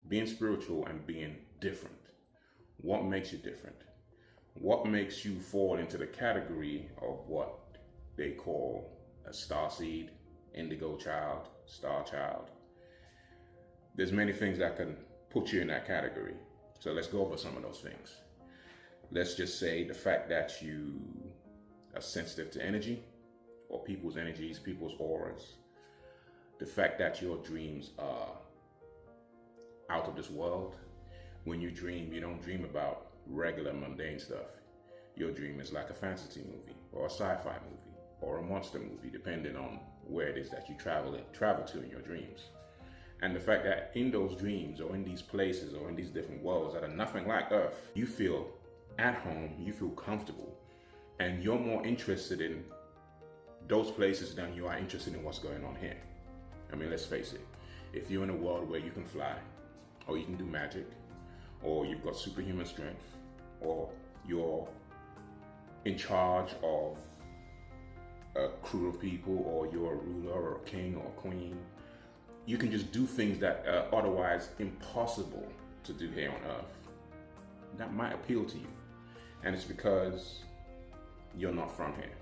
being spiritual and being different. What makes you different? What makes you fall into the category of what they call a star seed, indigo child, star child? There's many things that can put you in that category. So let's go over some of those things. Let's just say the fact that you are sensitive to energy, or people's energies, people's auras. The fact that your dreams are out of this world. When you dream, you don't dream about regular mundane stuff. Your dream is like a fantasy movie or a sci-fi movie or a monster movie, depending on where it is that you travel to in your dreams. And the fact that in those dreams or in these places or in these different worlds that are nothing like Earth, you feel at home, you feel comfortable, and you're more interested in those places than you are interested in what's going on here. I mean, let's face it, if you're in a world where you can fly, or you can do magic, or you've got superhuman strength, or you're in charge of a crew of people, or you're a ruler or a king or a queen, you can just do things that are otherwise impossible to do here on Earth. That might appeal to you. And it's because you're not from here.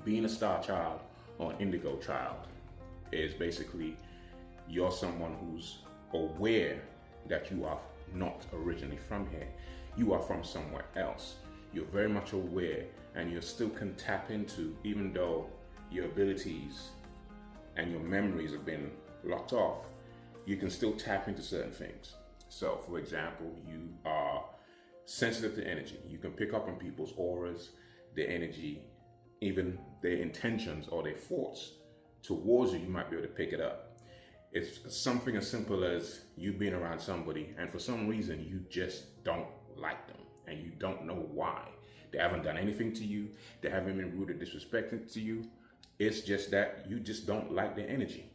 Being a star child or an indigo child is basically you're someone who's aware that you are not originally from here. You are from somewhere else. You're very much aware, and you still can tap into, even though your abilities and your memories have been locked off, you can still tap into certain things. So, for example, you are sensitive to energy. You can pick up on people's auras, their energy, even their intentions or their thoughts towards you. You might be able to pick it up. It's something as simple as you being around somebody and for some reason you just don't like them and you don't know why. They haven't done anything to you. They haven't been rude or disrespectful to you. It's just that you just don't like their energy.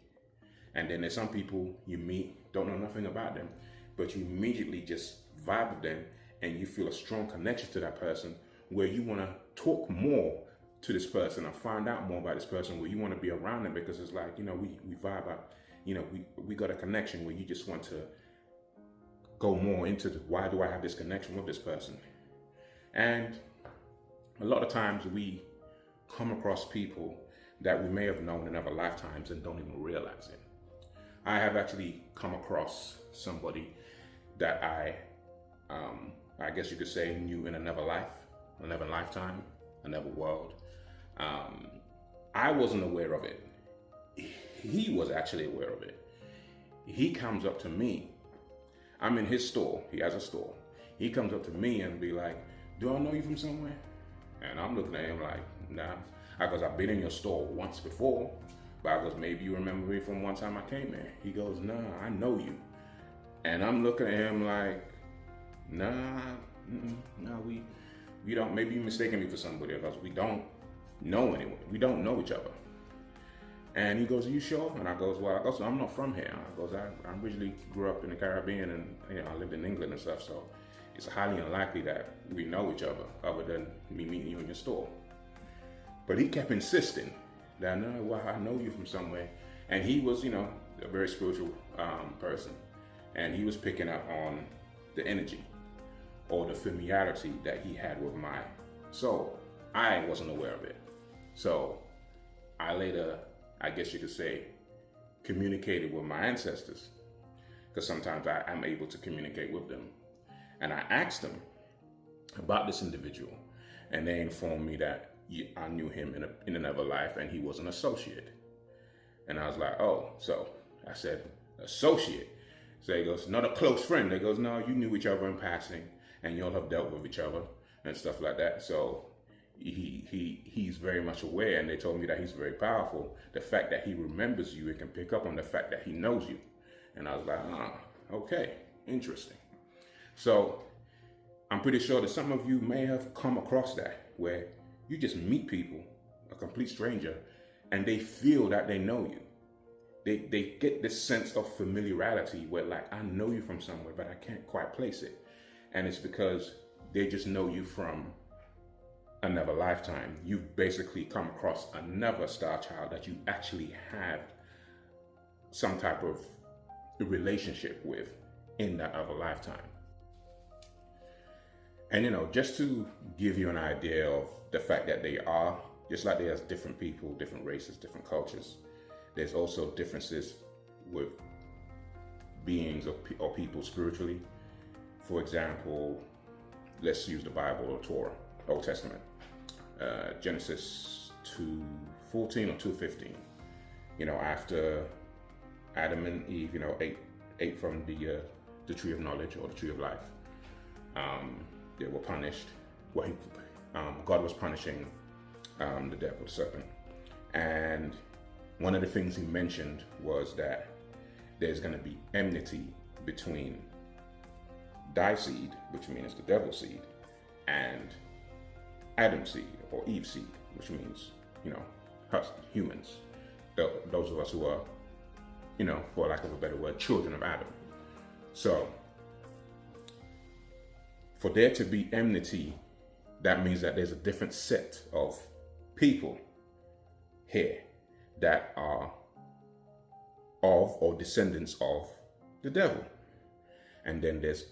And then there's some people you meet, don't know nothing about them, but you immediately just vibe with them and you feel a strong connection to that person where you want to talk more to this person and find out more about this person, where you want to be around them because it's like, we vibe out, we got a connection where you just want to go more into why do I have this connection with this person. And a lot of times we come across people that we may have known in other lifetimes and don't even realize it. I have actually come across somebody that I guess you could say knew in another life, another lifetime, another world. I wasn't aware of it. He was actually aware of it. He comes up to me. I'm in his store. He has a store. He comes up to me and be like, "Do I know you from somewhere?" And I'm looking at him like, "Nah." I goes, "I've been in your store once before." But I goes, "Maybe you remember me from one time I came there." He goes, "Nah, I know you." And I'm looking at him like, "Nah, we don't, maybe you're mistaking me for somebody else. We don't know anyone. We don't know each other." And he goes, "Are you sure?" And I goes, "Well," I'm not from here. I goes, I originally grew up in the Caribbean and I lived in England and stuff. So it's highly unlikely that we know each other than me meeting you in your store." But he kept insisting that, "No, well, I know you from somewhere." And he was, a very spiritual person. And he was picking up on the energy or the familiarity that he had with my soul. I wasn't aware of it. So I later, I guess you could say, communicated with my ancestors, because sometimes I'm able to communicate with them. And I asked them about this individual, and they informed me that I knew him in another life and he was an associate. And I was like, "Oh," so I said, "Associate?" So he goes, "Not a close friend." They goes, "No, you knew each other in passing and you all have dealt with each other and stuff like that." So he's very much aware, and they told me that he's very powerful. The fact that he remembers you and can pick up on the fact that he knows you. And I was like, okay, interesting. So I'm pretty sure that some of you may have come across that, where you just meet people, a complete stranger, and they feel that they know you. They get this sense of familiarity where, like, I know you from somewhere, but I can't quite place it. And it's because they just know you from another lifetime. You've basically come across another star child that you actually had some type of relationship with. in that other lifetime. And just to give you an idea of the fact that they are, just like there's different people, different races, different cultures, there's also differences with beings or people spiritually. For example, let's use the Bible or Torah, Old Testament, Genesis 2:14 or 2:15. After Adam and Eve, ate from the tree of knowledge or the tree of life, they were punished. Well, God was punishing the devil, the serpent, and one of the things he mentioned was that there's going to be enmity between thy seed, which means the devil's seed, and Adam's seed or Eve's seed, which means, us humans, those of us who are, for lack of a better word, children of Adam. So for there to be enmity, that means that there's a different set of people here that are of or descendants of the devil. And then there's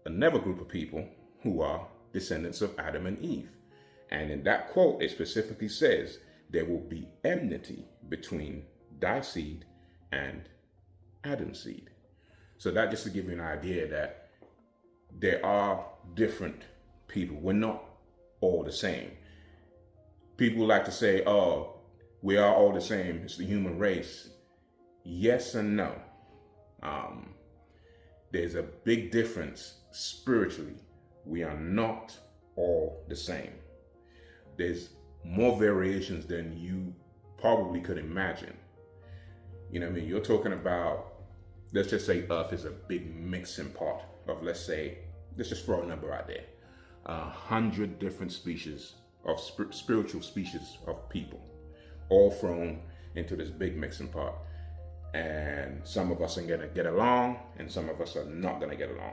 another group of people who are descendants of Adam and Eve. And in that quote, it specifically says there will be enmity between thy seed and Adam's seed. So that just to give you an idea that there are different people. We're not all the same. People like to say, oh, we are all the same. It's the human race. Yes and no. There's a big difference spiritually. We are not all the same. There's more variations than you probably could imagine. You're talking about, let's just say Earth is a big mixing pot of, let's just throw a number out there, 100 different species of spiritual species of people, all thrown into this big mixing pot. And some of us are going to get along and some of us are not going to get along.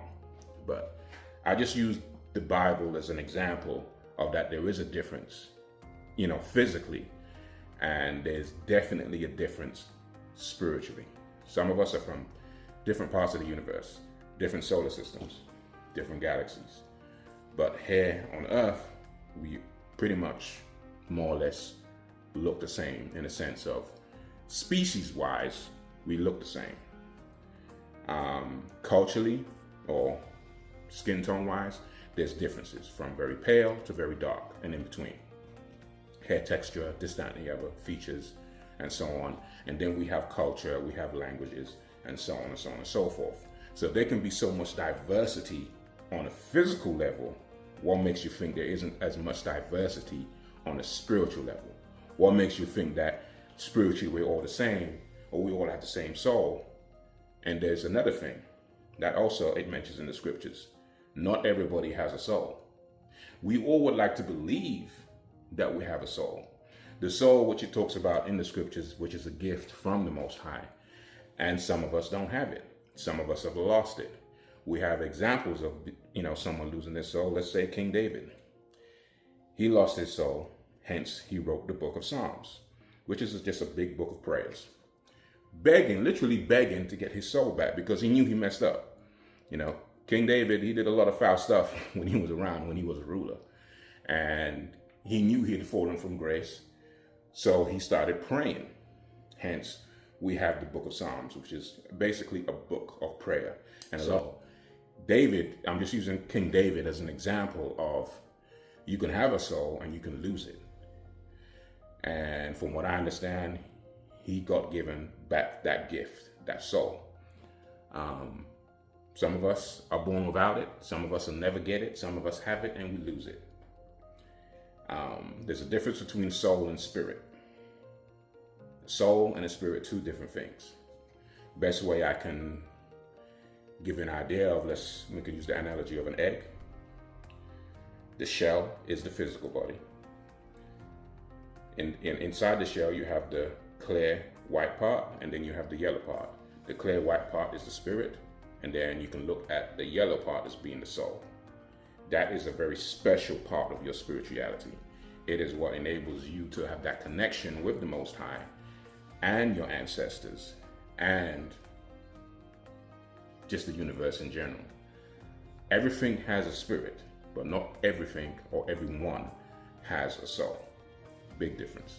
But I just use the Bible as an example of that there is a difference, physically, and there's definitely a difference spiritually. Some of us are from different parts of the universe, different solar systems, different galaxies. But here on Earth, we pretty much more or less look the same in the sense of species-wise, we look the same. Culturally or skin tone-wise, there's differences from very pale to very dark and in between. Hair texture, this, that, and the other, features, and so on. And then we have culture, we have languages, and so on and so on and so forth. So there can be so much diversity on a physical level. What makes you think there isn't as much diversity on a spiritual level? What makes you think that spiritually we're all the same, or we all have the same soul? And there's another thing that also it mentions in the scriptures. Not everybody has a soul. We all would like to believe that we have a soul. The soul, which it talks about in the scriptures, which is a gift from the Most High. And some of us don't have it. Some of us have lost it. We have examples of, someone losing their soul. Let's say King David. He lost his soul. Hence, he wrote the book of Psalms, which is just a big book of prayers. Literally begging to get his soul back because he knew he messed up. King David, he did a lot of foul stuff when he was around, when he was a ruler. And he knew he had fallen from grace. So he started praying. Hence, we have the book of Psalms, which is basically a book of prayer. And so David, I'm just using King David as an example of you can have a soul and you can lose it. And from what I understand, he got given back that gift, that soul. Some of us are born without it. Some of us will never get it. Some of us have it and we lose it. There's a difference between soul and spirit. Soul and a spirit, two different things. Best way I can give you an idea of, we could use the analogy of an egg. The shell is the physical body. Inside the shell, you have the clear white part, and then you have the yellow part. The clear white part is the spirit, and then you can look at the yellow part as being the soul. That is a very special part of your spirituality. It is what enables you to have that connection with the Most High and your ancestors and just the universe in general. Everything has a spirit, but not everything or everyone has a soul. Big difference.